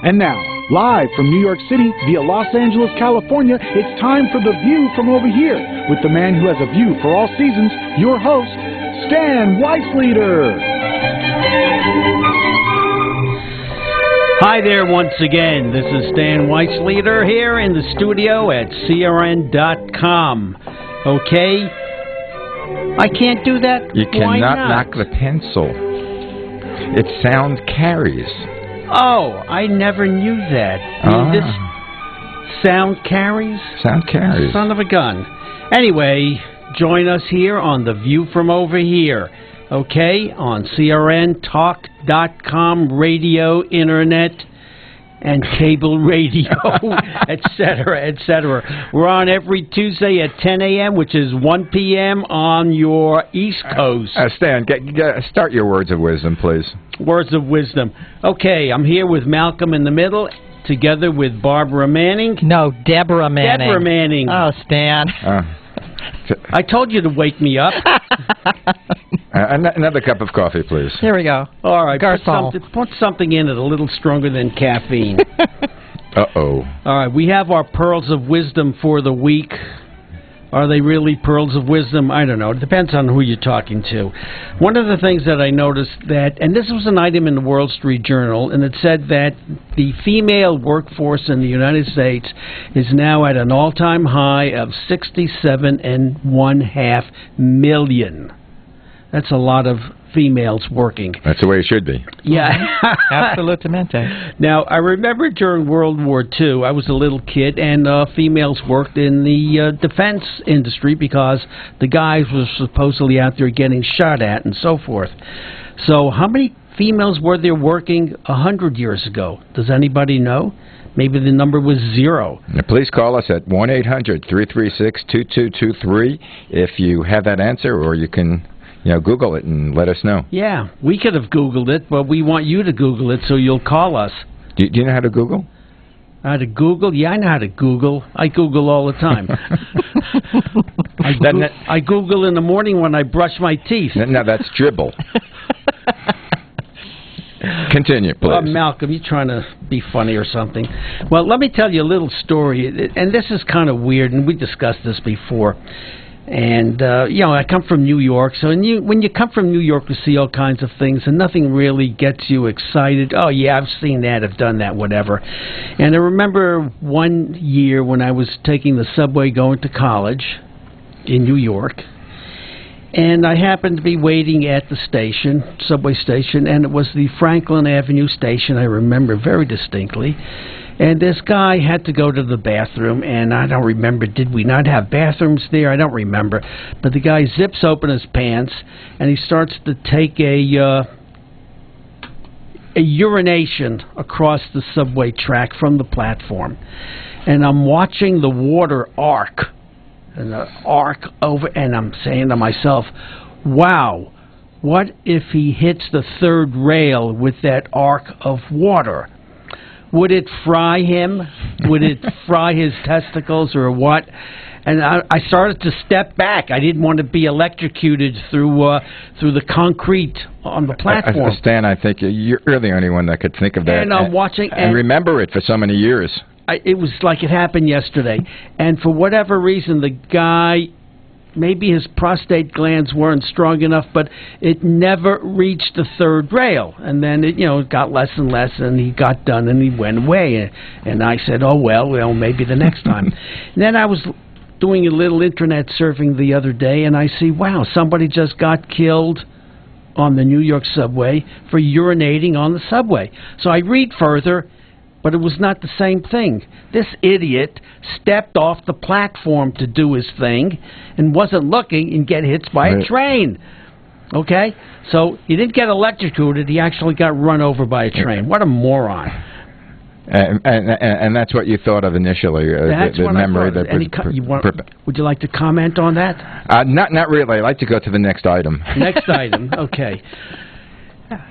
And now, live from New York City via Los Angeles, California, it's time for The View from Over Here with the man who has a view for all seasons, your host, Stan Weisleder. Hi there once again. This is Stan Weisleder here in the studio at CRN.com. Okay? I can't do that? You Why cannot not? knock the pencil. Its sound carries. Oh, I never knew that. This sound carries? Sound carries. Son of a gun. Anyway, join us here on The View from Over Here. Okay? On CRN, radio, internet, and cable radio, etc., etc. We're on every Tuesday at 10 a.m., which is 1 p.m. on your East Coast. Stan, start your words of wisdom, please. Words of wisdom. Okay, I'm here with Malcolm in the middle, together with Barbara Manning. No, Deborah Manning. Deborah Manning. Oh, Stan. I told you to wake me up. Another cup of coffee, please. Here we go. All right, Garcon. put something in it a little stronger than caffeine. Uh-oh. All right, we have our pearls of wisdom for the week. Are they really pearls of wisdom? I don't know. It depends on who you're talking to. One of the things that I noticed that, and this was an item in the Wall Street Journal, and it said that the female workforce in the United States is now at an all-time high of 67.5 million. That's a lot of females working. That's the way it should be. Yeah. Absolutamente. Now, I remember during World War II, I was a little kid, and females worked in the defense industry because the guys were supposedly out there getting shot at and so forth. So how many females were there working 100 years ago? Does anybody know? Maybe the number was 0. Now, please call us at 1-800-336-2223 if you have that answer, or you can... Google it and let us know. Yeah, we could have Googled it, but we want you to Google it, so you'll call us. Do you know how to Google? How to Google? Yeah, I know how to Google. I Google all the time. I Google in the morning when I brush my teeth. No, that's dribble. Continue, please. Malcolm, you trying to be funny or something? Well, let me tell you a little story, and this is kind of weird, and we discussed this before. And, I come from New York, so when you come from New York, you see all kinds of things, and nothing really gets you excited. Oh, yeah, I've seen that, I've done that, whatever. And I remember one year when I was taking the subway going to college in New York, and I happened to be waiting at the station, subway station, and it was the Franklin Avenue station, I remember very distinctly. And this guy had to go to the bathroom, and I don't remember, did we not have bathrooms there? I don't remember. But the guy zips open his pants, and he starts to take a urination across the subway track from the platform. And I'm watching the water arc, and the arc over, and I'm saying to myself, wow, what if he hits the third rail with that arc of water? Would it fry him? Would it fry his testicles or what? And I started to step back. I didn't want to be electrocuted through the concrete on the platform. Stan, I think you're the only one that could think of that. And I'm watching... And remember it for so many years. It was like it happened yesterday. And for whatever reason, the guy... Maybe his prostate glands weren't strong enough, but it never reached the third rail. And then it got less and less, and he got done, and he went away. And I said, oh, well, maybe the next time. And then I was doing a little internet surfing the other day, and I see, wow, somebody just got killed on the New York subway for urinating on the subway. So I read further, but it was not the same thing. This idiot stepped off the platform to do his thing and wasn't looking and get hit by a train. Okay? So he didn't get electrocuted. He actually got run over by a train. What a moron. And that's what you thought of initially, the memory. Would you like to comment on that? Not really. I'd like to go to the next item. Next item, okay.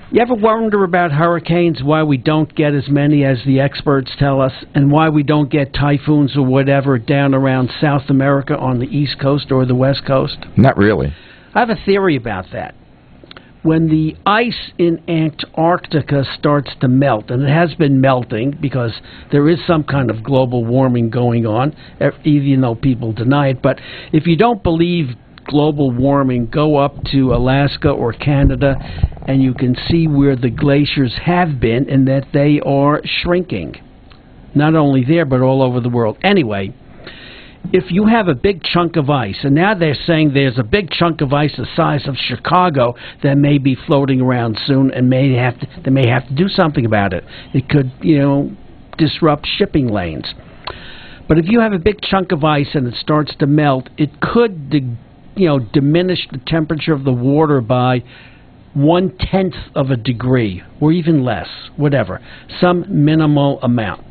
You ever wonder about hurricanes, why we don't get as many as the experts tell us, and why we don't get typhoons or whatever down around South America on the East Coast or the West Coast? Not really. I have a theory about that. when the ice in Antarctica starts to melt, and it has been melting because there is some kind of global warming going on, even though people deny it. But if you don't believe global warming, go up to Alaska or Canada, and you can see where the glaciers have been and that they are shrinking. Not only there, but all over the world. Anyway, if you have a big chunk of ice, and now they're saying there's a big chunk of ice the size of Chicago that may be floating around soon, and they may have to do something about it. It could, disrupt shipping lanes. But if you have a big chunk of ice and it starts to melt, it could, diminish the temperature of the water by 1/10 of a degree, or even less, whatever, some minimal amount.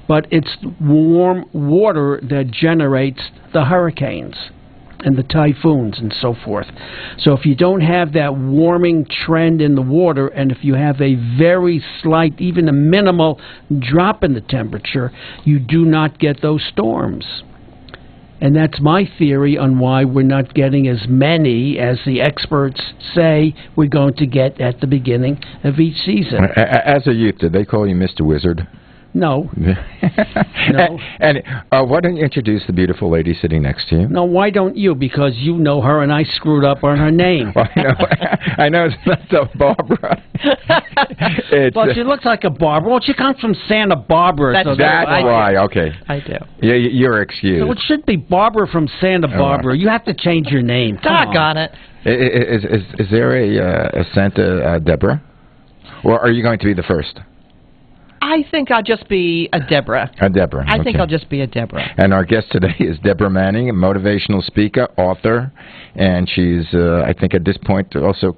But it's warm water that generates the hurricanes and the typhoons and so forth. So if you don't have that warming trend in the water, and if you have a very slight, even a minimal drop in the temperature, you do not get those storms. And that's my theory on why we're not getting as many as the experts say we're going to get at the beginning of each season. As a youth, did they call you Mr. Wizard? No. No. And why don't you introduce the beautiful lady sitting next to you? No, why don't you? Because you know her and I screwed up on her name. Well, I know it's not so Barbara. Well, she looks like a Barbara. Well, she comes from Santa Barbara. That's why, okay. I do. Yeah, you're excused. So it should be Barbara from Santa Barbara. You have to change your name. Doggone it. Is there a Santa Deborah? Or are you going to be the first? I think I'll just be a Deborah. A Deborah. I think I'll just be a Deborah. And our guest today is Deborah Manning, a motivational speaker, author, and she's, I think at this point, also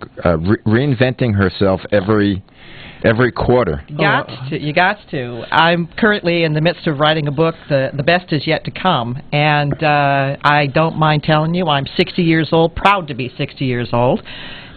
reinventing herself every quarter. You got to. I'm currently in the midst of writing a book, The Best Is Yet to Come, and I don't mind telling you, I'm 60 years old, proud to be 60 years old.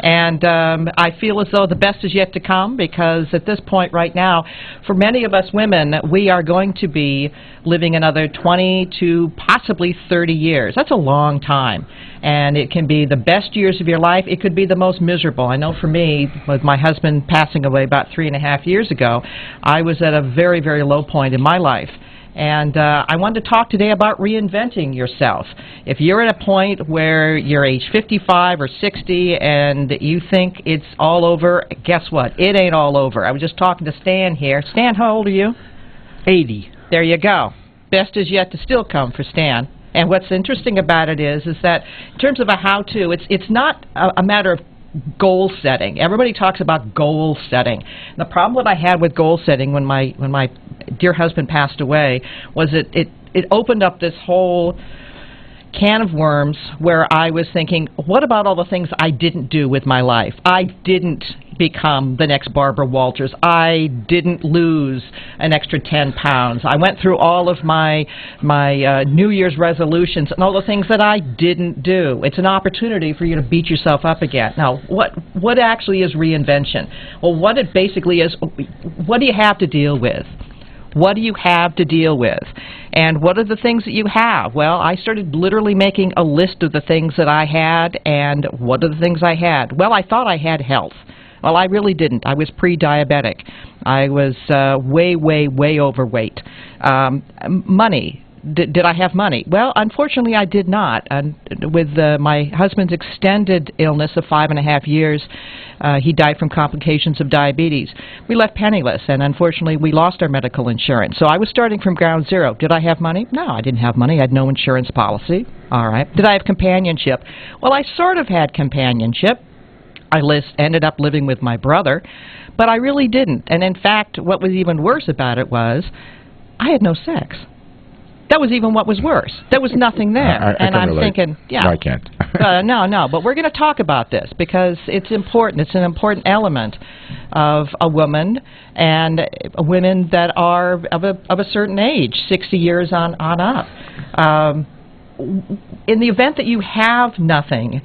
And I feel as though the best is yet to come, because at this point right now, for many of us women, we are going to be living another 20 to possibly 30 years. That's a long time. And it can be the best years of your life. It could be the most miserable. I know for me, with my husband passing away about 3.5 years ago, I was at a very, very low point in my life. And I wanted to talk today about reinventing yourself. If you're at a point where you're age 55 or 60 and you think it's all over, guess what? It ain't all over. I was just talking to Stan here. Stan, how old are you? 80. There you go. Best is yet to still come for Stan. And what's interesting about it is that in terms of a how-to, it's not a matter of goal setting. Everybody talks about goal setting. And the problem that I had with goal setting when my dear husband passed away was it opened up this whole can of worms where I was thinking, what about all the things I didn't do with my life? I didn't become the next Barbara Walters. I didn't lose an extra 10 pounds. I went through all of my New Year's resolutions and all the things that I didn't do. It's an opportunity for you to beat yourself up again. Now, what actually is reinvention? Well, what it basically is, what do you have to deal with? What do you have to deal with? And what are the things that you have? Well, I started literally making a list of the things that I had, and what are the things I had? Well, I thought I had health. Well, I really didn't. I was pre-diabetic. I was way, way, way overweight. Money. Did I have money? Well, unfortunately, I did not. And with my husband's extended illness of 5.5 years, he died from complications of diabetes. We left penniless, and unfortunately, we lost our medical insurance. So I was starting from ground zero. Did I have money? No, I didn't have money. I had no insurance policy. All right. Did I have companionship? Well, I sort of had companionship. I ended up living with my brother, but I really didn't. And in fact, what was even worse about it was I had no sex. That was even what was worse. There was nothing there. And I'm thinking, yeah. No, I can't. No, but we're going to talk about this because it's important. It's an important element of a woman and women that are of a certain age, 60 years on up. In the event that you have nothing,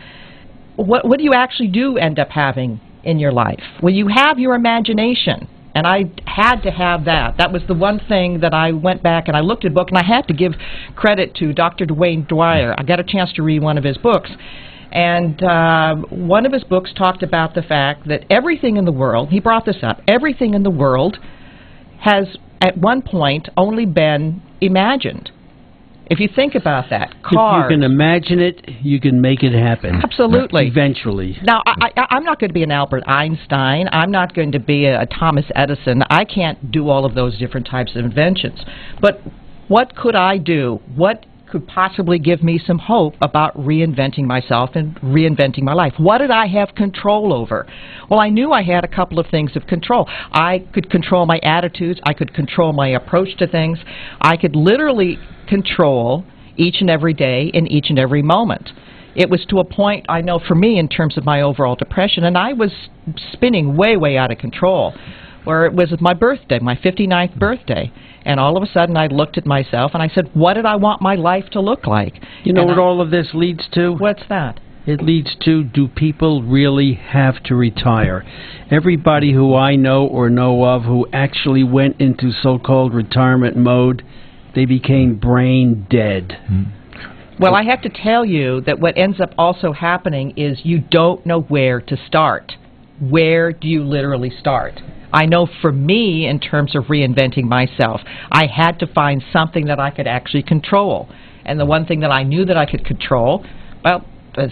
what do you actually do end up having in your life? Well, you have your imagination. And I had to have that. That was the one thing that I went back and I looked at a book, and I had to give credit to Dr. Dwayne Dwyer. I got a chance to read one of his books. And one of his books talked about the fact that everything in the world, he brought this up, everything in the world has at one point only been imagined. If you think about that, cars. If you can imagine it, you can make it happen. Absolutely. Eventually. Now, I'm not going to be an Albert Einstein. I'm not going to be a Thomas Edison. I can't do all of those different types of inventions. But what could I do? What could possibly give me some hope about reinventing myself and reinventing my life? What did I have control over? Well, I knew I had a couple of things of control. I could control my attitudes. I could control my approach to things. I could literally control each and every day in each and every moment. It was to a point, I know for me, in terms of my overall depression, and I was spinning way, way out of control, where it was my birthday, my 59th birthday. And all of a sudden, I looked at myself and I said, what did I want my life to look like? You know what all of this leads to? What's that? It leads to, do people really have to retire? Everybody who I know or know of who actually went into so-called retirement mode, they became brain dead. Well, I have to tell you that what ends up also happening is you don't know where to start. Where do you literally start? I know for me, in terms of reinventing myself, I had to find something that I could actually control. And the one thing that I knew that I could control, well, was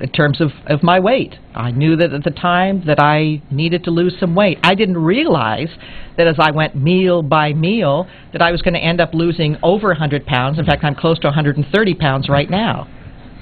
in terms of my weight. I knew that at the time that I needed to lose some weight. I didn't realize that as I went meal by meal that I was going to end up losing over 100 pounds. In fact, I'm close to 130 pounds right now.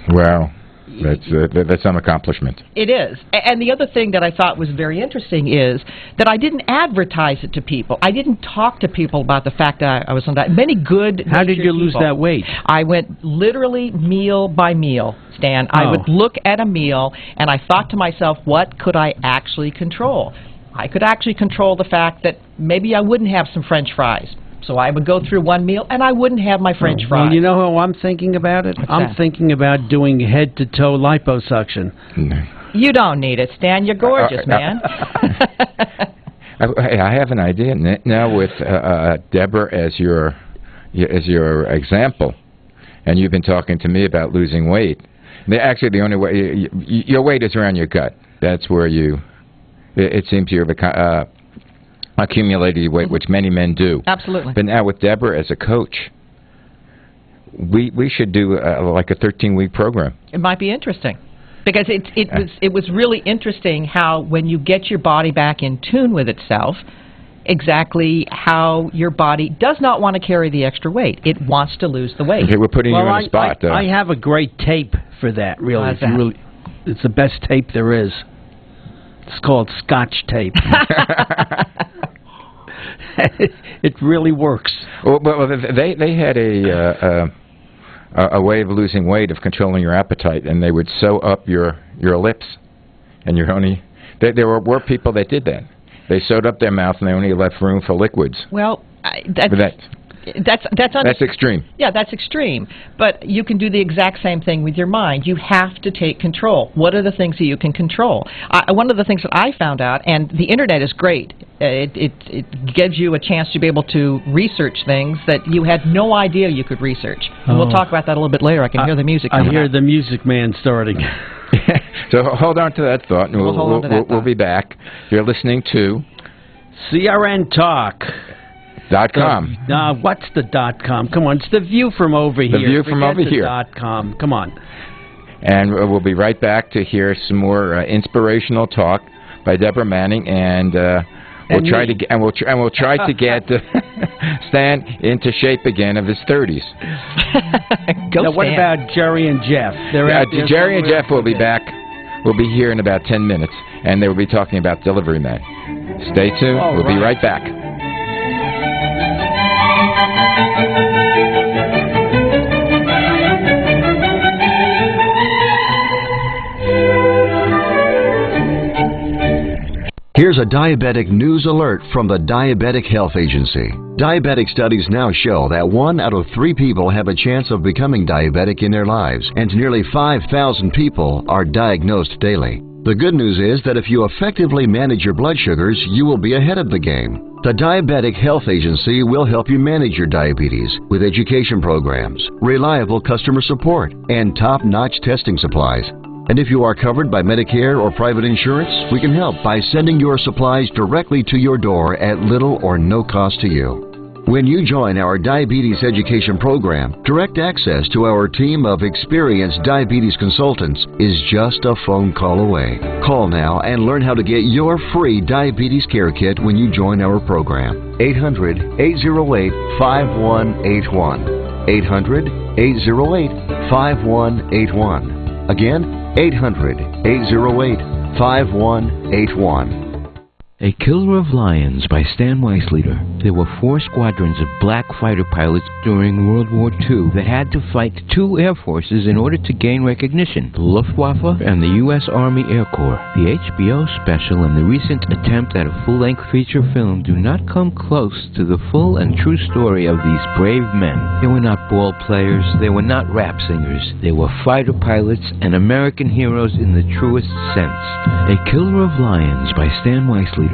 Wow. That's some accomplishment. It is. And the other thing that I thought was very interesting is that I didn't advertise it to people. I didn't talk to people about the fact that I was on that. Many good How did you lose that weight? I went literally meal by meal, Stan. I would look at a meal and I thought to myself, what could I actually control? I could actually control the fact that maybe I wouldn't have some French fries. So I would go through one meal, and I wouldn't have my French fries. Well, you know how I'm thinking about it? I'm thinking about doing head-to-toe liposuction. You don't need it, Stan. You're gorgeous, man. I have an idea now with Deborah as your example, and you've been talking to me about losing weight. Actually, the only way your weight is around your gut. That's where it seems you're accumulated weight, which many men do. Absolutely. But now with Deborah as a coach, we should do like a 13-week program. It might be interesting. Because it was really interesting how when you get your body back in tune with itself, exactly how your body does not want to carry the extra weight. It wants to lose the weight. Okay, we're putting you on the spot. I have a great tape for that, really. It's the best tape there is. It's called Scotch tape. It really works. Well, they had a way of losing weight, of controlling your appetite, and they would sew up your lips, and you're only. There were people that did that. They sewed up their mouth and they only left room for liquids. Well, that's extreme. Yeah, that's extreme. But you can do the exact same thing with your mind. You have to take control. What are the things that you can control? One of the things that I found out, and the internet is great. It gives you a chance to be able to research things that you had no idea you could research. And we'll talk about that a little bit later. I can hear the music. I hear the music man starting. So hold on to that thought, and we'll be back. You're listening to CRN Talk. .com. What's the .com? Come on, it's the view from over here. The view from over here. .com. Come on. And we'll be right back to hear some more inspirational talk by Deborah Manning, and we'll try to get Stan into shape again of his 30s. Now, what about Jerry and Jeff? Jerry and Jeff will be back. We'll be here in about 10 minutes, and they will be talking about Delivery Man. Stay tuned. We'll be right back. Here's a diabetic news alert from the Diabetic Health Agency. Diabetic studies now show that 1 out of 3 people have a chance of becoming diabetic in their lives, and nearly 5,000 people are diagnosed daily. The good news is that if you effectively manage your blood sugars, you will be ahead of the game. The Diabetic Health Agency will help you manage your diabetes with education programs, reliable customer support, and top-notch testing supplies. And if you are covered by Medicare or private insurance, we can help by sending your supplies directly to your door at little or no cost to you. When you join our diabetes education program, direct access to our team of experienced diabetes consultants is just a phone call away. Call now and learn how to get your free diabetes care kit when you join our program. 800-808-5181. 800-808-5181. Again, 800-808-5181. A Killer of Lions by Stan Weisleiter. There were 4 squadrons of black fighter pilots during World War II that had to fight 2 air forces in order to gain recognition, the Luftwaffe and the U.S. Army Air Corps. The HBO special and the recent attempt at a full-length feature film do not come close to the full and true story of these brave men. They were not ball players, they were not rap singers, they were fighter pilots and American heroes in the truest sense. A Killer of Lions by Stan Weisleiter.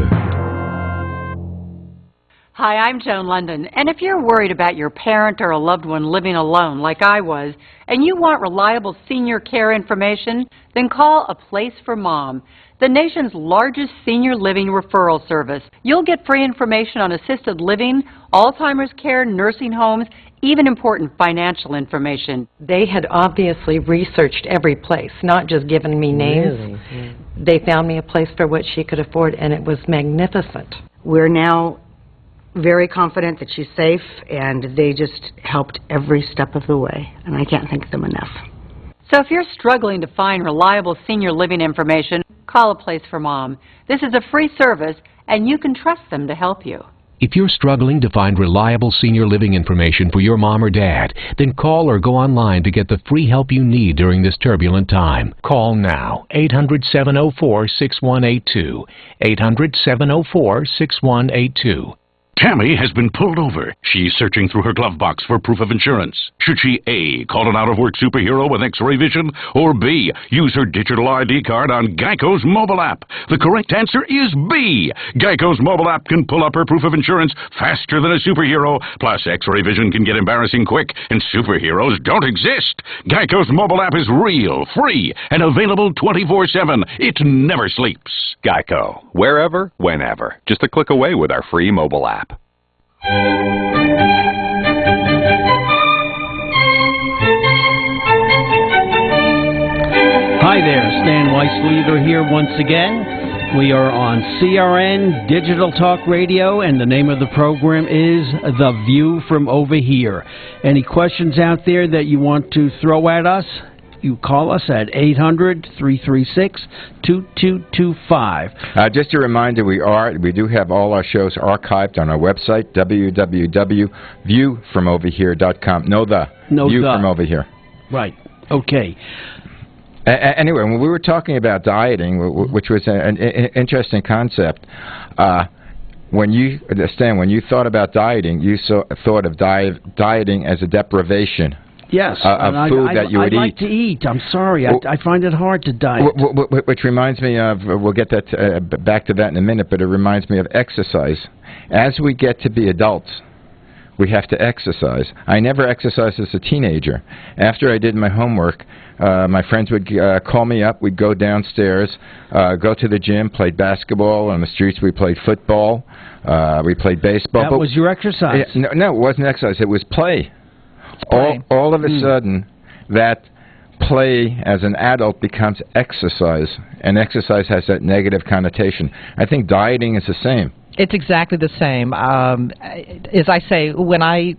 Hi, I'm Joan London, and if you're worried about your parent or a loved one living alone like I was, and you want reliable senior care information, then call A Place for Mom, the nation's largest senior living referral service. You'll get free information on assisted living, Alzheimer's care, nursing homes, even important financial information. They had obviously researched every place, not just given me names. Really? Yeah. They found me a place for what she could afford, and it was magnificent. We're now very confident that she's safe, and they just helped every step of the way, and I can't thank them enough. So if you're struggling to find reliable senior living information, call A Place for Mom. This is a free service, and you can trust them to help you. If you're struggling to find reliable senior living information for your mom or dad, then call or go online to get the free help you need during this turbulent time. Call now, 800-704-6182, 800-704-6182. Tammy has been pulled over. She's searching through her glove box for proof of insurance. Should she A, call an out-of-work superhero with X-ray vision, or B, use her digital ID card on Geico's mobile app? The correct answer is B. Geico's mobile app can pull up her proof of insurance faster than a superhero. Plus, X-ray vision can get embarrassing quick, and superheroes don't exist. Geico's mobile app is real, free, and available 24/7. It never sleeps. Geico. Wherever, whenever. Just a click away with our free mobile app. Hi there, Stan Weisleiter here once again. We are on CRN Digital Talk Radio, and the name of the program is The View from Over Here. Any questions out there that you want to throw at us? You call us at 800-336-2225. Just a reminder, we do have all our shows archived on our website, www.viewfromoverhere.com. From over here. Right. Okay. Anyway, when we were talking about dieting, which was an interesting concept, when you thought about dieting, you thought of dieting as a deprivation. Yes, of food that you would eat. I like to eat. I'm sorry. I find it hard to diet. Which reminds me of, we'll get that back to that in a minute, but it reminds me of exercise. As we get to be adults, we have to exercise. I never exercised as a teenager. After I did my homework, my friends would call me up. We'd go downstairs, go to the gym, played basketball. On the streets, we played football. We played baseball. That was your exercise? No, it wasn't exercise. It was play. All of a sudden, that play as an adult becomes exercise, and exercise has that negative connotation. I think dieting is the same. It's exactly the same. As I say, when I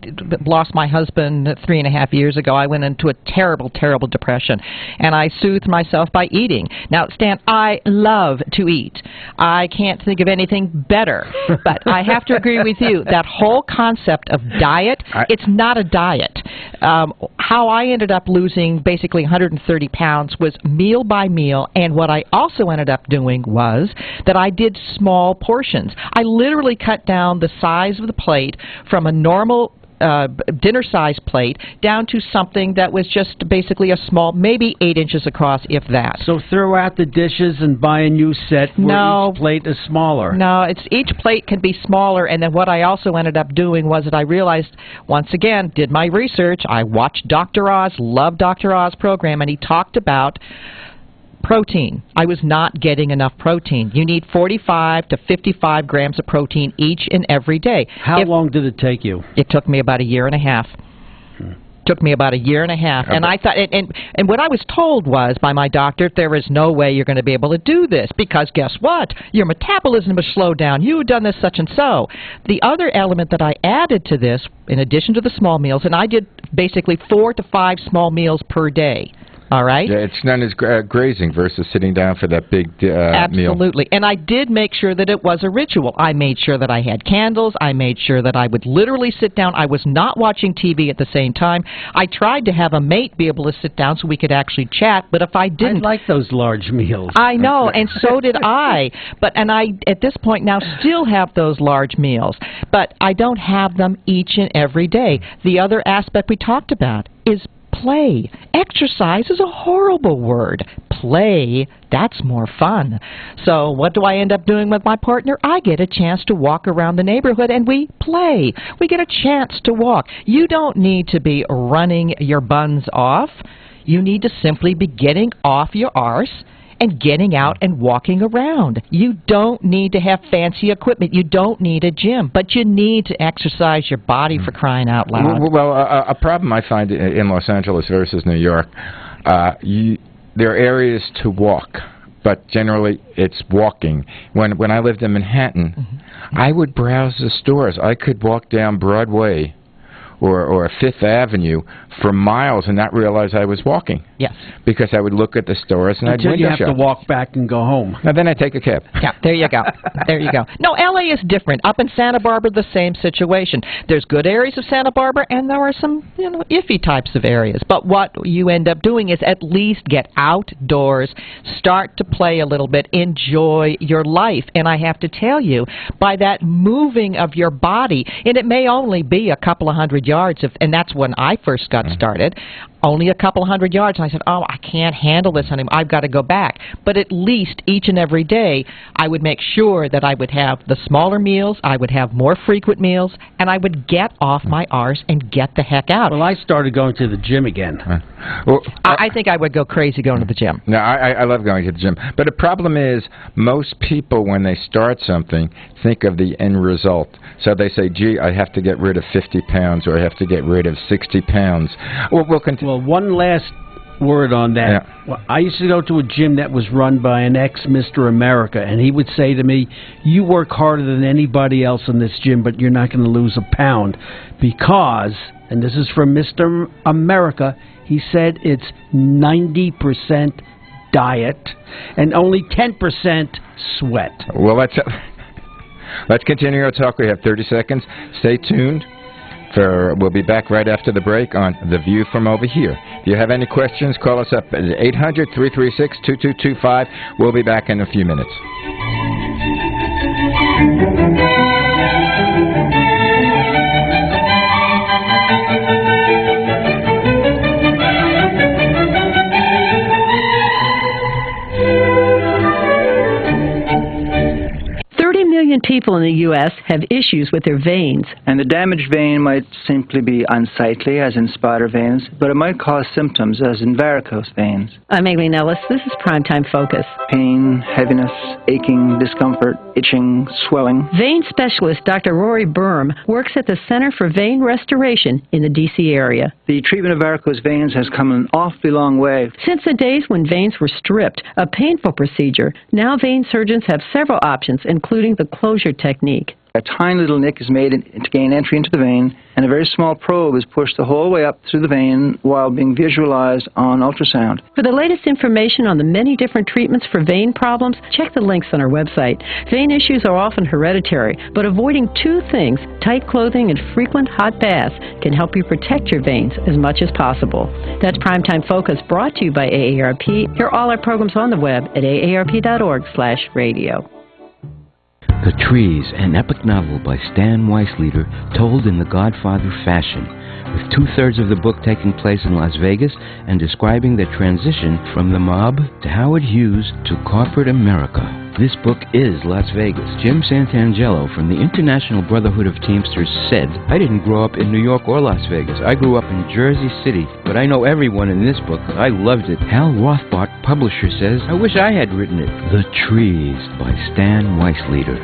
lost my husband 3.5 years ago, I went into a terrible, terrible depression, and I soothed myself by eating. Now, Stan, I love to eat. I can't think of anything better, but I have to agree with you. That whole concept of diet, it's not a diet. How I ended up losing basically 130 pounds was meal by meal, and what I also ended up doing was that I did small portions. I literally cut down the size of the plate from a normal dinner-size plate down to something that was just basically a small, maybe 8 inches across, if that. So throw out the dishes and buy a new set where each plate is smaller. No, each plate can be smaller, and then what I also ended up doing was that I realized, once again, did my research, I watched Dr. Oz, loved Dr. Oz's program, and he talked about Protein. I was not getting enough protein. You need 45 to 55 grams of protein each and every day. How long did it take you? It took me about a year and a half. Took me about a year and a half. And I thought, and what I was told was by my doctor, there is no way you're going to be able to do this because guess what? Your metabolism is slowed down. You have done this such and so. The other element that I added to this, in addition to the small meals, and I did basically 4 to 5 small meals per day. All right? Yeah, it's known as grazing versus sitting down for that big meal. Absolutely. And I did make sure that it was a ritual. I made sure that I had candles. I made sure that I would literally sit down. I was not watching TV at the same time. I tried to have a mate be able to sit down so we could actually chat, but if I didn't... I like those large meals. I know, and so did I. And I, at this point now, still have those large meals. But I don't have them each and every day. The other aspect we talked about is play. Exercise is a horrible word. Play, that's more fun. So what do I end up doing with my partner? I get a chance to walk around the neighborhood and we play. We get a chance to walk. You don't need to be running your buns off. You need to simply be getting off your arse and getting out and walking around. You don't need to have fancy equipment. You don't need a gym, but you need to exercise your body for crying out loud. Well, a problem I find in Los Angeles versus New York, there are areas to walk, but generally it's walking. When I lived in Manhattan, I would browse the stores. I could walk down Broadway or Fifth Avenue for miles and not realize I was walking. Yes. Because I would look at the stores and Until I'd window you have shop. to walk back and go home. Now then I take a cab. Yeah, there you go. There you go. No, L.A. is different. Up in Santa Barbara, the same situation. There's good areas of Santa Barbara, and there are some, iffy types of areas. But what you end up doing is at least get outdoors, start to play a little bit, enjoy your life. And I have to tell you, by that moving of your body, and it may only be a couple of hundred yards, and that's when I first got started, only a couple of hundred yards, and I said, oh, I can't handle this anymore. I've got to go back. But at least each and every day, I would make sure that I would have the smaller meals, I would have more frequent meals, and I would get off my arse and get the heck out. Well, I started going to the gym again. I think I would go crazy going to the gym. No, I love going to the gym. But the problem is, most people, when they start something, think of the end result. So they say, gee, I have to get rid of 50 pounds, or I have to get rid of 60 pounds. Well, one last word on that. Yeah. Well, I used to go to a gym that was run by an ex-Mr. America, and he would say to me, you work harder than anybody else in this gym, but you're not going to lose a pound because, and this is from Mr. America, he said it's 90% diet and only 10% sweat. Well, let's continue our talk. We have 30 seconds. Stay tuned. We'll be back right after the break on The View from Over Here. If you have any questions, call us up at 800-336-2225. We'll be back in a few minutes. 30 million people in the U.S. have issues with their veins. And the damaged vein might simply be unsightly, as in spider veins, but it might cause symptoms, as in varicose veins. I'm Aileen Ellis. This is Primetime Focus. Pain, heaviness, aching, discomfort, itching, swelling. Vein specialist Dr. Rory Berm works at the Center for Vein Restoration in the D.C. area. The treatment of varicose veins has come an awfully long way. Since the days when veins were stripped, a painful procedure, now vein surgeons have several options, including the closure technique. A tiny little nick is made to gain entry into the vein, and a very small probe is pushed the whole way up through the vein while being visualized on ultrasound. For the latest information on the many different treatments for vein problems, check the links on our website. Vein issues are often hereditary, but avoiding two things, tight clothing and frequent hot baths, can help you protect your veins as much as possible. That's Primetime Focus, brought to you by AARP. Hear all our programs on the web at aarp.org/radio. The Trees, an epic novel by Stan Weissleder, told in the Godfather fashion. with 2/3 of the book taking place in Las Vegas and describing the transition from the mob to Howard Hughes to corporate America. This book is Las Vegas. Jim Santangelo from the International Brotherhood of Teamsters said, "I didn't grow up in New York or Las Vegas. I grew up in Jersey City, but I know everyone in this book. I loved it." Hal Rothbart, publisher, says, "I wish I had written it." The Trees by Stan Weissleder.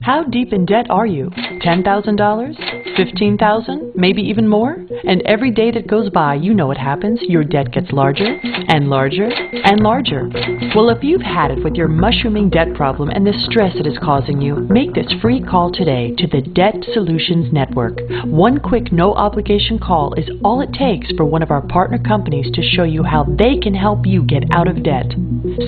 How deep in debt are you? $10,000? $15,000? Maybe even more? And every day that goes by, you know what happens. Your debt gets larger and larger and larger. Well, if you've had it with your mushrooming debt problem and the stress it is causing you, make this free call today to the Debt Solutions Network. One quick, no-obligation call is all it takes for one of our partner companies to show you how they can help you get out of debt.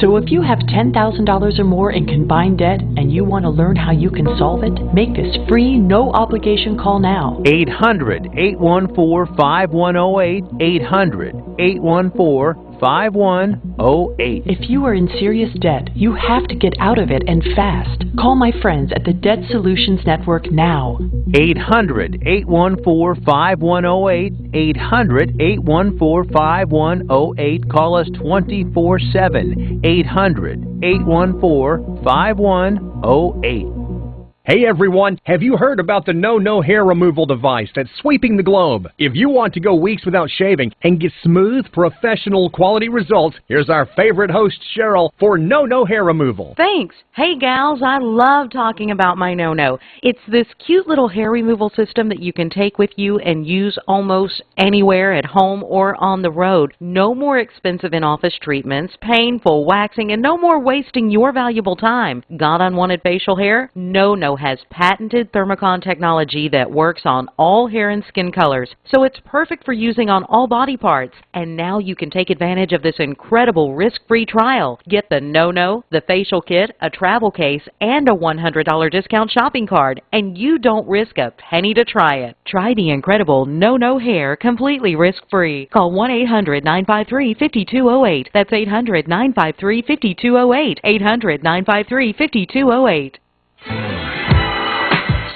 So if you have $10,000 or more in combined debt and you want to learn how you can solve it, make this free, no-obligation call now. 800-814-5108, 800-814-5108. If you are in serious debt, you have to get out of it and fast. Call my friends at the Debt Solutions Network now. 800-814-5108, 800-814-5108. Call us 24/7, 800-814-5108. Hey everyone, have you heard about the No hair removal device that's sweeping the globe? If you want to go weeks without shaving and get smooth, professional quality results, here's our favorite host, Cheryl, for No hair removal. Thanks. Hey gals, I love talking about my No. It's this cute little hair removal system that you can take with you and use almost anywhere at home or on the road. No more expensive in-office treatments, painful waxing, and no more wasting your valuable time. Got unwanted facial hair? No has patented thermocon technology that works on all hair and skin colors, so it's perfect for using on all body parts. And now you can take advantage of this incredible risk-free trial. Get the No, the facial kit, a travel case, and a $100 discount shopping card, and you don't risk a penny to try it. Try the incredible No hair completely risk-free. Call 1-800-953-5208. That's 800-953-5208. 800-953-5208.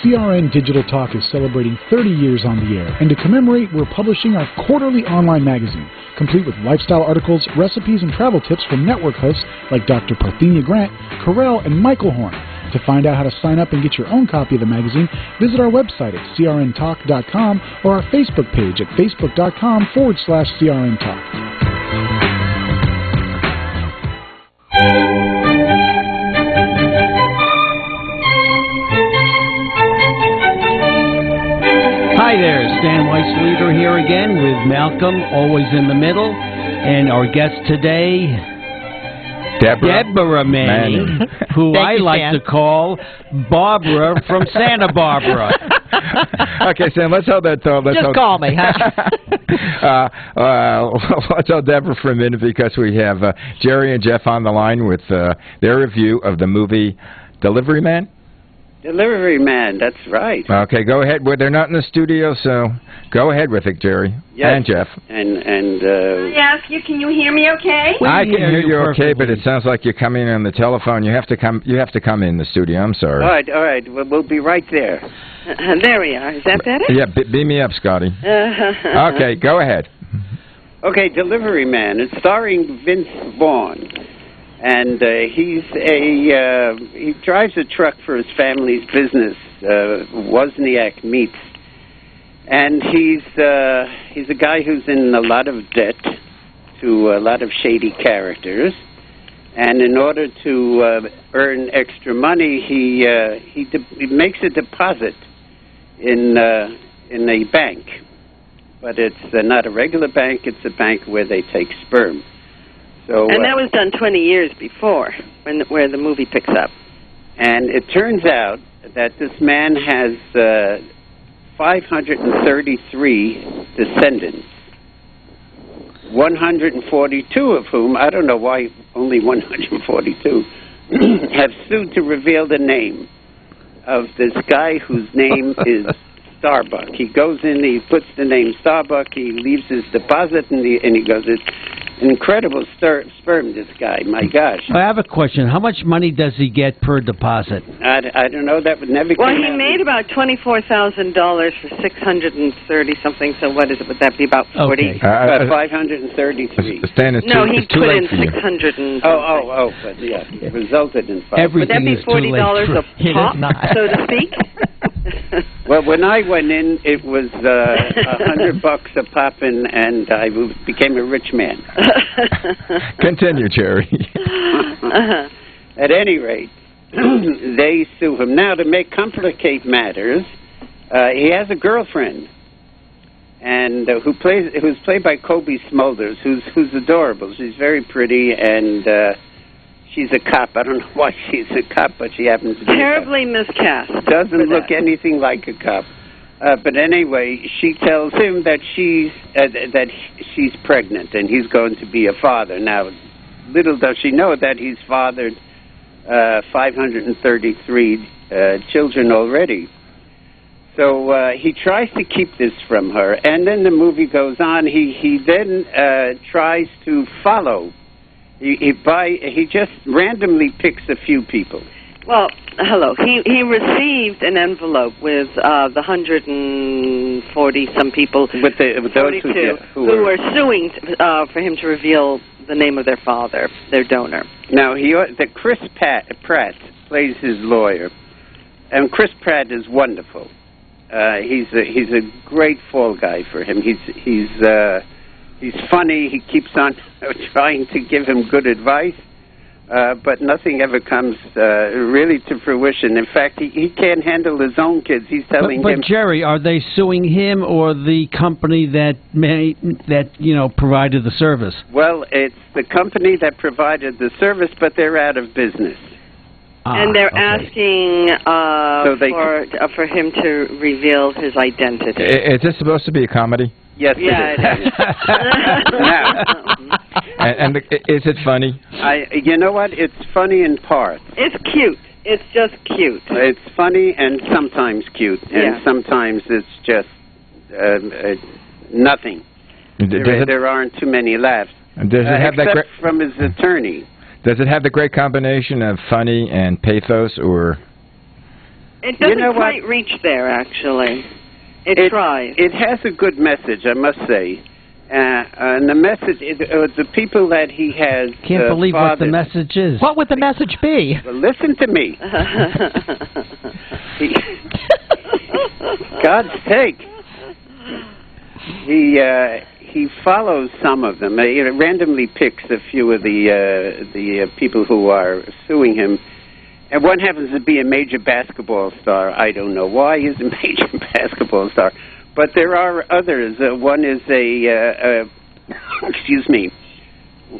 CRN Digital Talk is celebrating 30 years on the air, and to commemorate, we're publishing our quarterly online magazine, complete with lifestyle articles, recipes, and travel tips from network hosts like Dr. Parthenia Grant, Carell, and Michael Horn. To find out how to sign up and get your own copy of the magazine, visit our website at crntalk.com or our Facebook page at facebook.com/CRNTalk. Hi there, Stan Weissleder here again with Malcolm, always in the middle, and our guest today, Deborah Manning, who I like to call Barbara from Santa Barbara. Okay, Sam, let's hold that thought. Just call me, huh? Let's hold Deborah for a minute because we have Jerry and Jeff on the line with their review of the movie Delivery Man. Delivery Man, that's right. Okay, go ahead. Well, they're not in the studio, so go ahead with it, Jerry. Yes. And Jeff. Yes, can you hear me okay? I can hear you okay, but it sounds like you're coming on the telephone. You have to come in the studio. I'm sorry. All right. We'll be right there. There we are. Is that better? Yeah, beam me up, Scotty. Okay, go ahead. Okay, Delivery Man. It's starring Vince Vaughn. And he drives a truck for his family's business, Wozniak Meats, and he's a guy who's in a lot of debt to a lot of shady characters, and in order to earn extra money, he makes a deposit in a bank, but it's not a regular bank; it's a bank where they take sperm. So, and that was done 20 years before, where the movie picks up. And it turns out that this man has 533 descendants, 142 of whom, I don't know why only 142, have sued to reveal the name of this guy whose name is Starbuck. He goes in, he puts the name Starbuck, he leaves his deposit, and he goes, incredible sperm, this guy. My gosh. I have a question. How much money does he get per deposit? I don't know. That would never Well, came he out. made about $24,000 for 630 something. So what is it? Would that be about 40? Okay. About 533. Stan, it's No, too, he it's too put late in for you. 600 and Oh, but yeah, it resulted in five. Would that Everything be is too late $40 for- a pop, so to speak? Well, when I went in, it was $100 a pop, and I became a rich man. Continue, Jerry. At any rate, they sue him. Now, to complicate matters, he has a girlfriend, and who's played by Kobe Smulders, who's adorable. She's very pretty, and she's a cop. I don't know why she's a cop, but she happens to be Terribly miscast. Doesn't look anything like a cop. But anyway, she tells him that she's pregnant and he's going to be a father. Now, little does she know that he's fathered 533 children already. So he tries to keep this from her, and then the movie goes on. He then tries to follow. He just randomly picks a few people. Well, hello. He received an envelope with the 140 some people, With those 42, who were suing for him to reveal the name of their father, their donor. Now the Chris Pratt plays his lawyer, and Chris Pratt is wonderful. He's a great fall guy for him. He's funny. He keeps on trying to give him good advice. But nothing ever comes really to fruition. In fact, he can't handle his own kids. He's telling but him. Jerry, are they suing him or the company that provided the service? Well, it's the company that provided the service, but they're out of business. And they're asking for him to reveal his identity. Is this supposed to be a comedy? Yes, yeah, it is. And is it funny? You know what? It's funny in parts. It's cute. It's just cute. It's funny and sometimes cute, and sometimes it's just nothing. There aren't too many laughs. Does it have that except from his attorney. Does it have the great combination of funny and pathos, or? It doesn't quite reach there, actually. It tries. It has a good message, I must say. And the message, the people that he has Can't believe what the fathered- message is. What would the message be? Well, listen to me. God's sake. He follows some of them. He randomly picks a few of the people who are suing him. And one happens to be a major basketball star. I don't know why he's a major basketball star. But there are others. One is excuse me.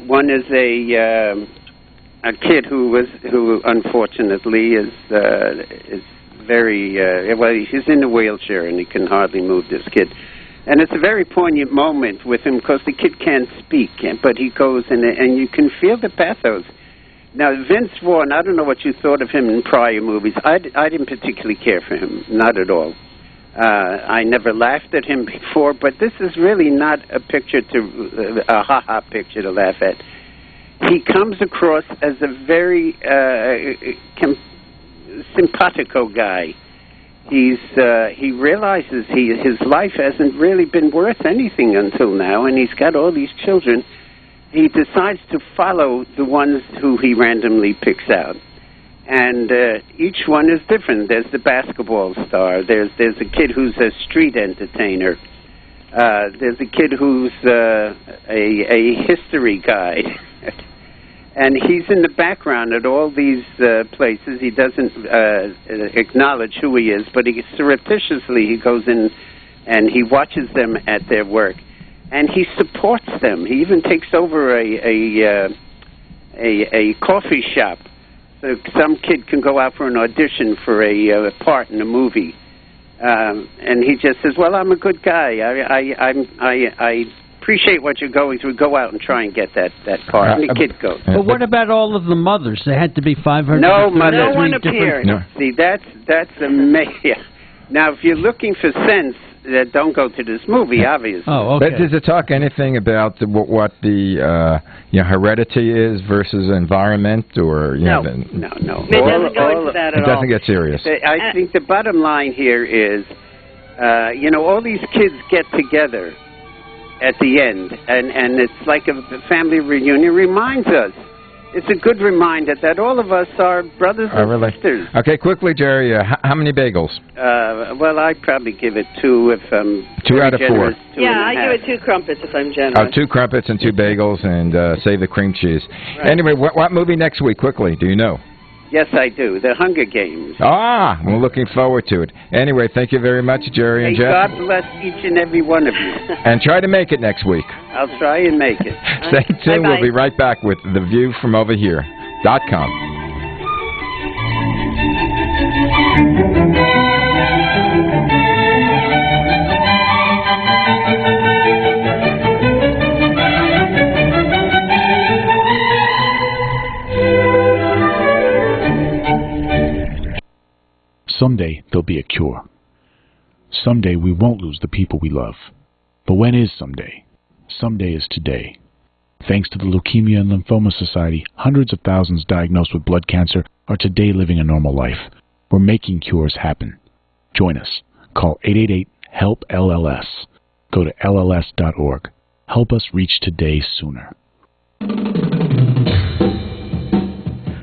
One is a kid who unfortunately is very well. He's in a wheelchair and he can hardly move. This kid, and it's a very poignant moment with him because the kid can't speak, but he goes and you can feel the pathos. Now, Vince Vaughn, I don't know what you thought of him in prior movies. I didn't particularly care for him, not at all. I never laughed at him before, but this is really not a picture a ha-ha picture to laugh at. He comes across as a very simpatico guy. He realizes his life hasn't really been worth anything until now, and he's got all these children. He decides to follow the ones who he randomly picks out. And each one is different. There's the basketball star. There's a kid who's a street entertainer. There's a kid who's a history guy. And he's in the background at all these places. He doesn't acknowledge who he is, but surreptitiously he goes in and he watches them at their work. And he supports them. He even takes over a coffee shop, so some kid can go out for an audition for a part in a movie. And he just says, "Well, I'm a good guy. I appreciate what you're going through. Go out and try and get that part." And the kid goes. But what about all of the mothers? There had to be 500. No mother. No one appeared. No. See, that's amazing. Now, if you're looking for sense, that don't go to this movie, obviously. Oh, okay. But does it talk anything about what the heredity is versus environment, or No. know, No. It doesn't go into that at it all. doesn't get serious. I think the bottom line here is, all these kids get together at the end, and it's like a family reunion. Reminds us. It's a good reminder that all of us are brothers and sisters. Okay, quickly, Jerry. How many bagels? Well, I'd probably give it 2 if I'm 2 out of 4. generous, 2 Yeah, and a I half. give it 2 crumpets if I'm generous. Oh, 2 crumpets and 2 bagels, and save the cream cheese. Right. Anyway, what movie next week? Quickly, do you know? Yes, I do. The Hunger Games. Ah, we're looking forward to it. Anyway, thank you very much, Jerry and May Jeff. God bless each and every one of you. And try to make it next week. I'll try and make it. Stay tuned. Bye-bye. We'll be right back with theviewfromoverhere.com. Someday there'll be a cure. Someday we won't lose the people we love. But when is someday? Someday is today. Thanks to the Leukemia and Lymphoma Society, hundreds of thousands diagnosed with blood cancer are today living a normal life. We're making cures happen. Join us. Call 888-HELP-LLS. Go to LLS.org. Help us reach today sooner.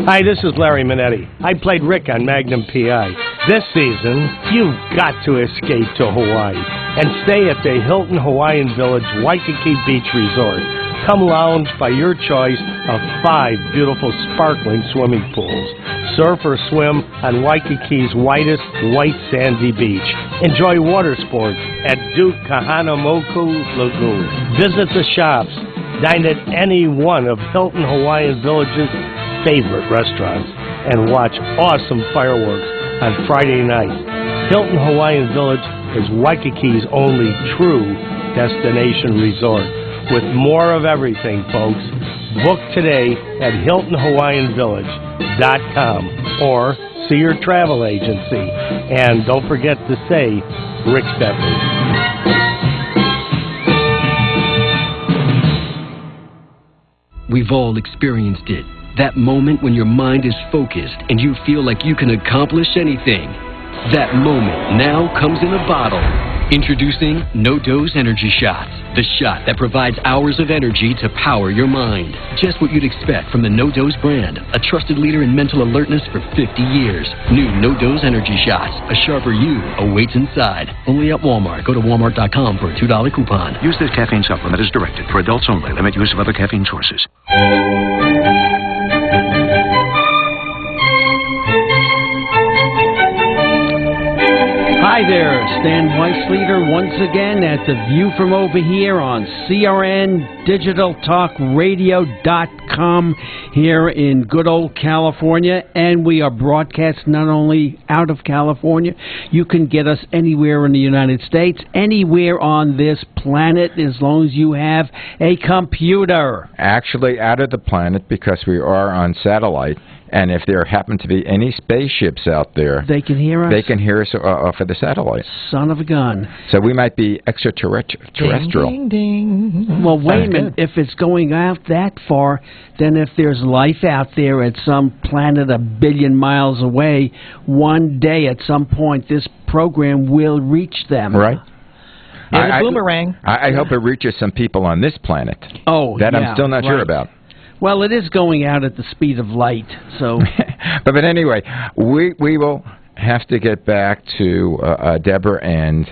Hi, this is Larry Minetti. I played Rick on Magnum PI. This season, you've got to escape to Hawaii and stay at the Hilton Hawaiian Village Waikiki Beach Resort. Come lounge by your choice of 5 beautiful sparkling swimming pools. Surf or swim on Waikiki's whitest white sandy beach. Enjoy water sports at Duke Kahanamoku Lagoon. Visit the shops. Dine at any one of Hilton Hawaiian Village's favorite restaurants and watch awesome fireworks on Friday night. Hilton Hawaiian Village is Waikiki's only true destination resort. With more of everything, folks, book today at HiltonHawaiianVillage.com or see your travel agency. And don't forget to say, Rick sent me. We've all experienced it. That moment when your mind is focused and you feel like you can accomplish anything. That moment now comes in a bottle. Introducing No Dose Energy Shots, the shot that provides hours of energy to power your mind. Just what you'd expect from the No Dose brand, a trusted leader in mental alertness for 50 years. New No Dose Energy Shots, a sharper you awaits inside. Only at Walmart. Go to walmart.com for a $2 coupon. Use this caffeine supplement as directed. For adults only. Limit use of other caffeine sources. Hi there, Stan Weissleader once again at The View from Over Here on CRNDigitalTalkRadio.com here in good old California. And we are broadcast not only out of California, you can get us anywhere in the United States, anywhere on this planet, as long as you have a computer. Actually, out of the planet, because we are on satellite. And if there happen to be any spaceships out there, they can hear us. They can hear us off of the satellite. Son of a gun. So we might be extraterrestrial. Ding, ding, ding. Well, wait a minute. If it's going out that far, then if there's life out there at some planet 1 billion miles away, one day at some point this program will reach them. Right. Yeah, the boomerang. I hope it reaches some people on this planet. Oh, that yeah, I'm still not sure about. Well, it is going out at the speed of light, so... but anyway, we will have to get back to Deborah and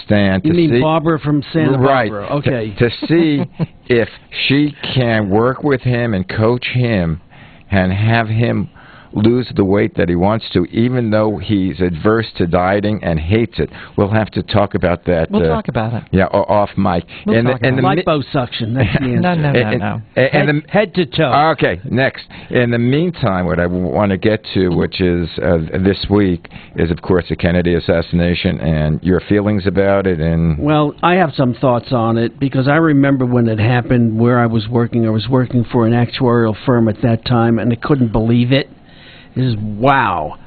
Stan to see... You mean see, Barbara from Santa Barbara? Right, okay. to see if she can work with him and coach him and have him lose the weight that he wants to, even though he's adverse to dieting and hates it. We'll have to talk about that. We'll talk about it. Yeah, off mic. We'll talk about it. Liposuction, that's the answer. No. Head to toe. Okay, next. In the meantime, what I want to get to, which is this week, is, of course, the Kennedy assassination and your feelings about it. And well, I have some thoughts on it, because I remember when it happened where I was working. I was working for an actuarial firm at that time, and I couldn't believe it. This is wow.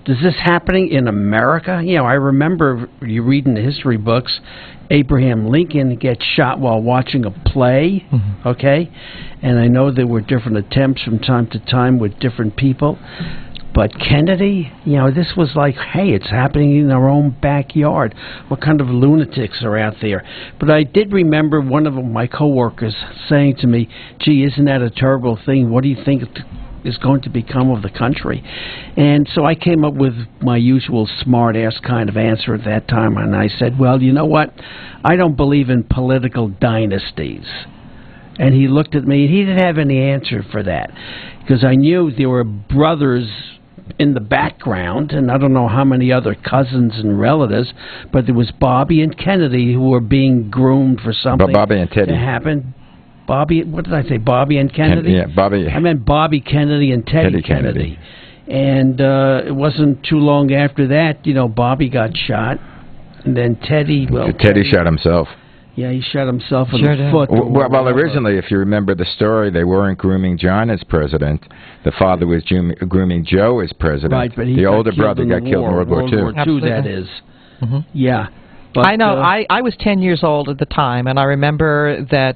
is this happening in America? You know, I remember you read in the history books, Abraham Lincoln gets shot while watching a play, okay? And I know there were different attempts from time to time with different people. But Kennedy, you know, this was like, hey, it's happening in our own backyard. What kind of lunatics are out there? But I did remember one of my coworkers saying to me, gee, isn't that a terrible thing? What do you think is going to become of the country? And so I came up with my usual smart-ass kind of answer at that time, and I said, well, you know what? I don't believe in political dynasties. And he looked at me, and he didn't have any answer for that, because I knew there were brothers in the background, and I don't know how many other cousins and relatives, but there was Bobby and Kennedy who were being groomed for something Bobby and Teddy. to happen. Bobby, what did I say, Bobby and Kennedy? Yeah, Bobby. I meant Bobby Kennedy and Teddy Kennedy. And it wasn't too long after that, you know, Bobby got shot, and then Teddy, well... Teddy shot himself. Yeah, he shot himself in the foot. Well, originally, if you remember the story, they weren't grooming John as president. The father was grooming Joe as president. Right, but he the got older killed brother in got the killed in war, World War II. World War II, that is. Yeah. But, I know. I was 10 years old at the time, and I remember that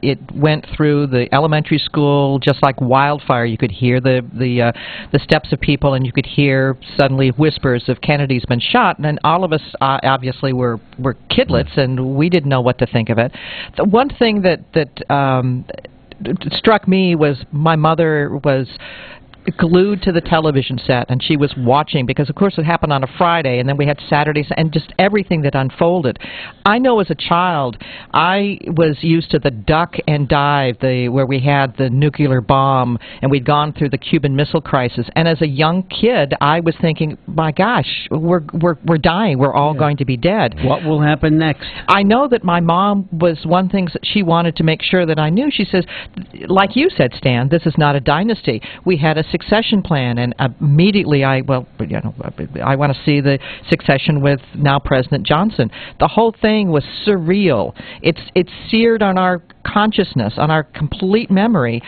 it went through the elementary school just like wildfire. You could hear the steps of people, and you could hear suddenly whispers of Kennedy's been shot. And all of us obviously were kidlets, and we didn't know what to think of it. The one thing that struck me was my mother was glued to the television set, and she was watching, because of course it happened on a Friday, and then we had Saturdays, and just everything that unfolded. I know as a child I was used to the duck and dive, where we had the nuclear bomb, and we'd gone through the Cuban Missile Crisis, and as a young kid I was thinking, my gosh, we're dying, we're all going to be dead. What will happen next? I know that my mom was one thing that she wanted to make sure that I knew. She says, like you said, Stan, this is not a dynasty. We had a succession plan, and immediately I want to see the succession with now President Johnson. The whole thing was surreal. It's seared on our consciousness, on our complete memory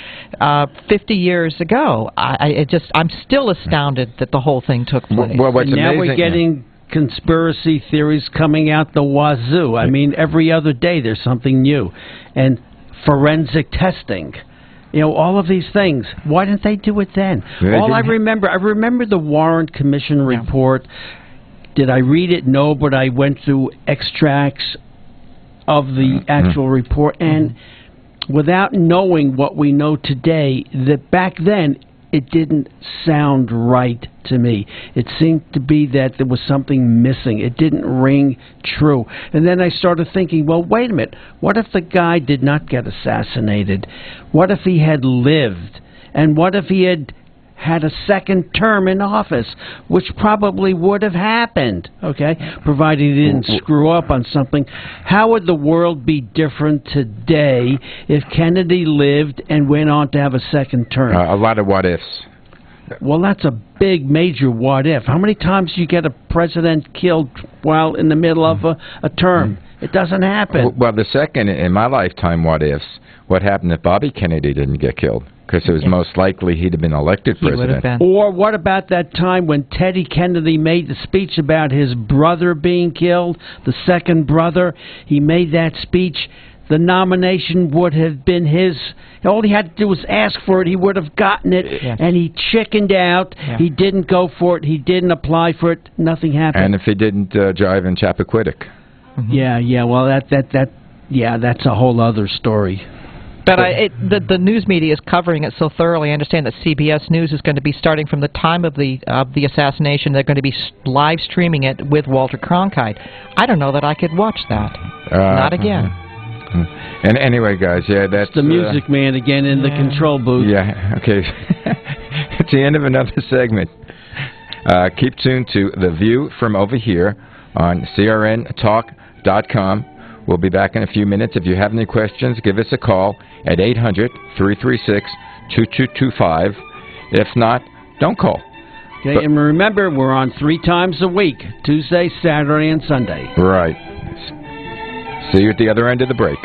50 years ago. I'm still astounded that the whole thing took place. Well, what's and now amazing, we're getting conspiracy theories coming out the wazoo. I mean, every other day there's something new. And forensic testing. You know, all of these things. Why didn't they do it then? I remember the Warren Commission report. Did I read it? No, but I went through extracts of the actual report, and without knowing what we know today, that back then it didn't sound right to me. It seemed to be that there was something missing. It didn't ring true. And then I started thinking, well, wait a minute. What if the guy did not get assassinated? What if he had lived? And what if he had had a second term in office, which probably would have happened, okay, provided he didn't screw up on something? How would the world be different today if Kennedy lived and went on to have a second term? A lot of what-ifs. Well, that's a big, major what-if. How many times do you get a president killed while in the middle of a term? It doesn't happen. Well, the second in my lifetime what-ifs, what happened if Bobby Kennedy didn't get killed? Because it was most likely he'd have been elected president. Or what about that time when Teddy Kennedy made the speech about his brother being killed, the second brother? He made that speech. The nomination would have been his. All he had to do was ask for it. He would have gotten it. And he chickened out. He didn't go for it. He didn't apply for it. Nothing happened. And if he didn't drive in Chappaquiddick. Yeah. Well, that's a whole other story. But the news media is covering it so thoroughly. I understand that CBS News is going to be starting from the time of the assassination. They're going to be live streaming it with Walter Cronkite. I don't know that I could watch that. Not again. And anyway, guys, that's it's the music man again in the control booth. Yeah, okay. It's the end of another segment. Keep tuned to The View from over here on crntalk.com. We'll be back in a few minutes. If you have any questions, give us a call at 800-336-2225. If not, don't call. Okay, and remember, we're on 3 times a week, Tuesday, Saturday, and Sunday. Right. See you at the other end of the break.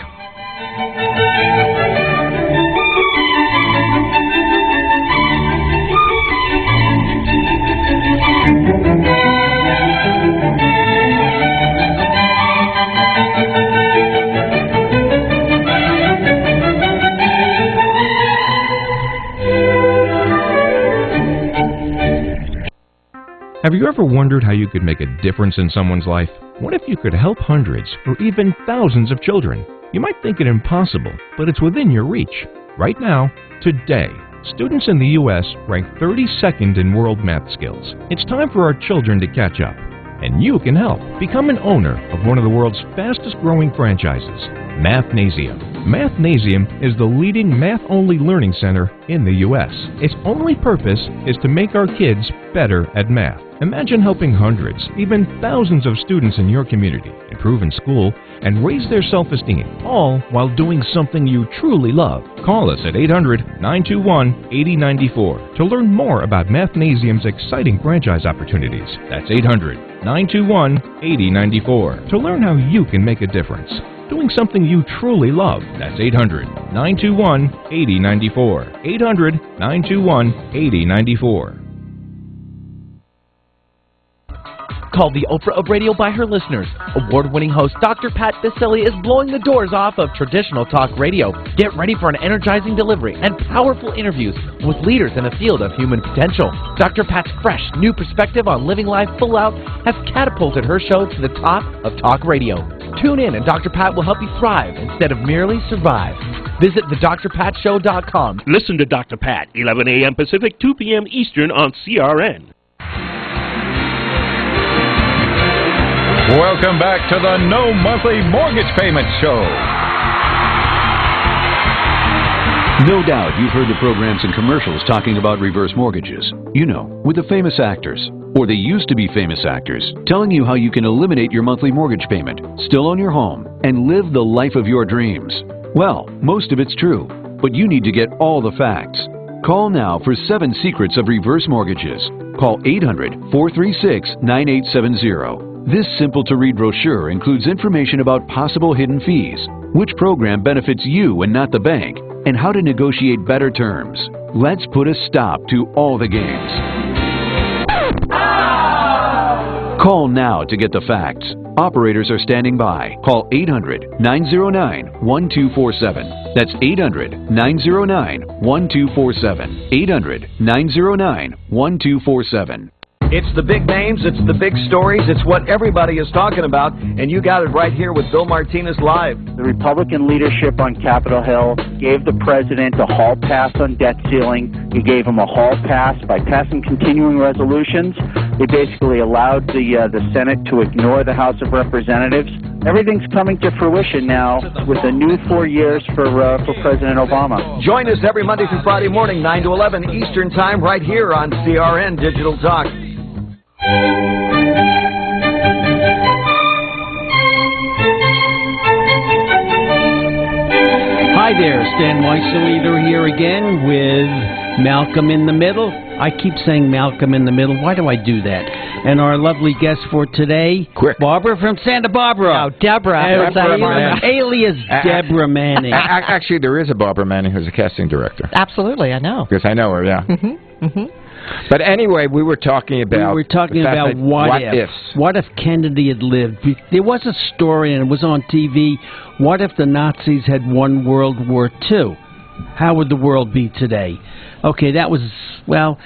Have you ever wondered how you could make a difference in someone's life? What if you could help hundreds or even thousands of children? You might think it impossible, but it's within your reach. Right now, today, students in the U.S. rank 32nd in world math skills. It's time for our children to catch up. And you can help. Become an owner of one of the world's fastest growing franchises, Mathnasium. Mathnasium is the leading math-only learning center in the U.S. Its only purpose is to make our kids better at math. Imagine helping hundreds, even thousands of students in your community improve in school and raise their self-esteem, all while doing something you truly love. Call us at 800-921-8094 to learn more about Mathnasium's exciting franchise opportunities. That's 800-921-8094 to learn how you can make a difference. Doing something you truly love. That's 800-921-8094. 800-921-8094. Called the Oprah of radio by her listeners, award-winning host Dr. Pat Baccili is blowing the doors off of traditional talk radio. Get ready for an energizing delivery and powerful interviews with leaders in the field of human potential. Dr. Pat's fresh, new perspective on living life full out has catapulted her show to the top of talk radio. Tune in and Dr. Pat will help you thrive instead of merely survive. Visit thedrpatshow.com. Listen to Dr. Pat, 11 a.m. Pacific, 2 p.m. Eastern on CRN. Welcome back to the No Monthly Mortgage Payment Show. No doubt you've heard the programs and commercials talking about reverse mortgages. You know, with the famous actors, or they used to be famous actors, telling you how you can eliminate your monthly mortgage payment, still own your home, and live the life of your dreams. Well, most of it's true, but you need to get all the facts. Call now for 7 secrets of reverse mortgages. Call 800-436-9870. This simple-to-read brochure includes information about possible hidden fees, which program benefits you and not the bank, and how to negotiate better terms. Let's put a stop to all the games. Call now to get the facts. Operators are standing by. Call 800-909-1247. That's 800-909-1247. 800-909-1247. It's the big names, it's the big stories, it's what everybody is talking about, and you got it right here with Bill Martinez Live. The Republican leadership on Capitol Hill gave the president a hall pass on debt ceiling. He gave him a hall pass by passing continuing resolutions. They basically allowed the Senate to ignore the House of Representatives. Everything's coming to fruition now with the new 4 years for President Obama. Join us every Monday through Friday morning, 9 to 11 Eastern Time, right here on CRN Digital Talk. Hi there, Stan Weiseleder here again with Malcolm in the Middle. I keep saying Malcolm in the Middle. Why do I do that? And our lovely guest for today, Barbara from Santa Barbara. Oh, Deborah. Alias Deborah Manning. Actually, there is a Barbara Manning who's a casting director. Absolutely, I know. Because I know her, yeah. Mm-hmm. But anyway, we were talking about what ifs. What if Kennedy had lived? There was a story, and it was on TV. What if the Nazis had won World War II? How would the world be today? Okay, that was, well,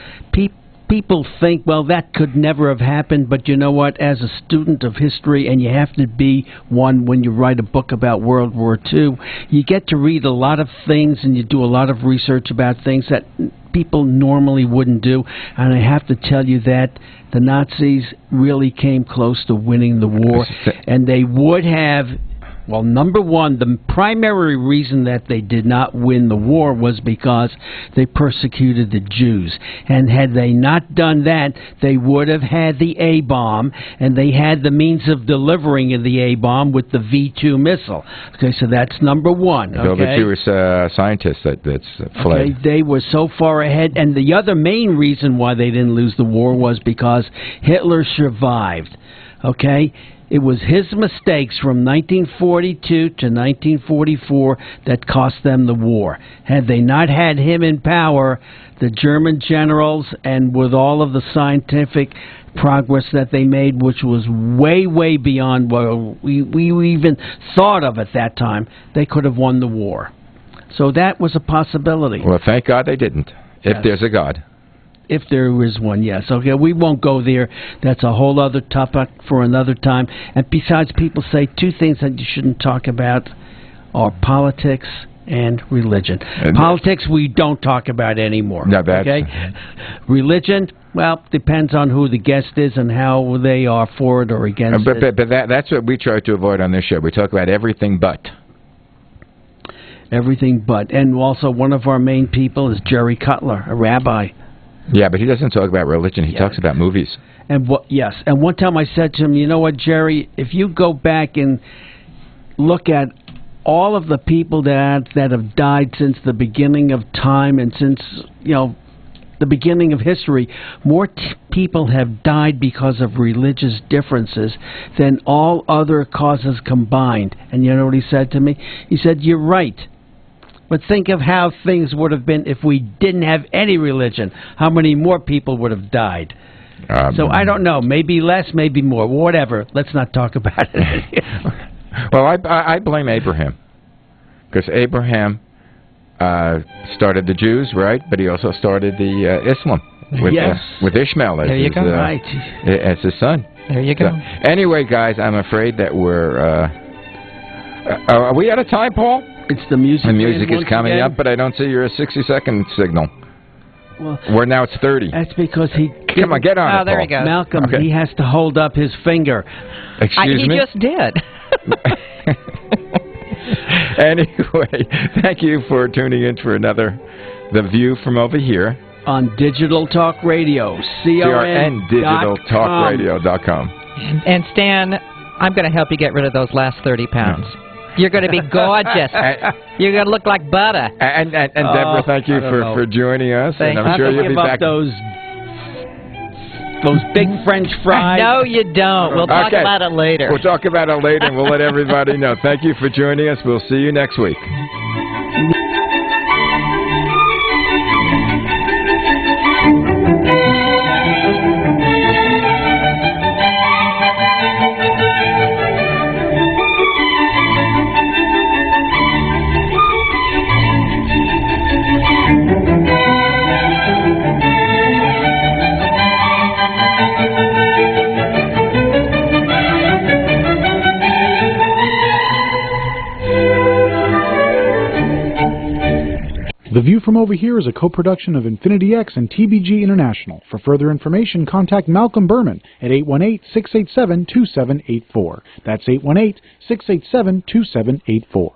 people think, well, that could never have happened, but you know what? As a student of history, and you have to be one when you write a book about World War II, you get to read a lot of things, and you do a lot of research about things that people normally wouldn't do, and I have to tell you that the Nazis really came close to winning the war, and they would have. Well, number one, the primary reason that they did not win the war was because they persecuted the Jews. And had they not done that, they would have had the A-bomb, and they had the means of delivering the A-bomb with the V-2 missile. Okay, so that's number one. Okay? The Jewish scientists that's fled. Okay, they were so far ahead. And the other main reason why they didn't lose the war was because Hitler survived. Okay? It was his mistakes from 1942 to 1944 that cost them the war. Had they not had him in power, the German generals, and with all of the scientific progress that they made, which was way, way beyond what we even thought of at that time, they could have won the war. So that was a possibility. Well, thank God they didn't, if there's a God. if there is one, yes. Okay, we won't go there. That's a whole other topic for another time. And besides, people say two things that you shouldn't talk about are politics and religion. Politics we don't talk about anymore. No, that's... Okay? Religion, well, depends on who the guest is and how they are for it or against it. But that's what we try to avoid on this show. We talk about everything but. Everything but. And also one of our main people is Jerry Cutler, a rabbi. Yeah, but he doesn't talk about religion. He talks about movies. And yes, and one time I said to him, you know what, Jerry, if you go back and look at all of the people that have died since the beginning of time and since, the beginning of history, more people have died because of religious differences than all other causes combined. And you know what he said to me? He said, you're right. But think of how things would have been if we didn't have any religion. How many more people would have died? So I don't know. Maybe less, maybe more. Whatever. Let's not talk about it. Well, I blame Abraham. Because Abraham started the Jews, right? But he also started the Islam with Ishmael as, as his son. There you go. So, anyway, guys, I'm afraid that we're... are we out of time, Paul? It's the music. The music is coming up, but I don't see your 60-second signal. Well, where now it's 30. That's because he... Come on, get on it, there Paul. he goes. Malcolm, he has to hold up his finger. Excuse me? He just did. Anyway, thank you for tuning in for another The View from Over Here. On Digital Talk Radio, CRN digitaltalkradio.com. And Stan, I'm going to help you get rid of those last 30 pounds. No. You're going to be gorgeous. You're going to look like butter. And Deborah, thank you for joining us. Thank and I'm sure you'll be back. Those big French fries. No, you don't. We'll talk about it later. We'll talk about it later, and we'll let everybody know. Thank you for joining us. We'll see you next week. The View from Over Here is a co-production of Infinity X and TBG International. For further information, contact Malcolm Berman at 818-687-2784. That's 818-687-2784.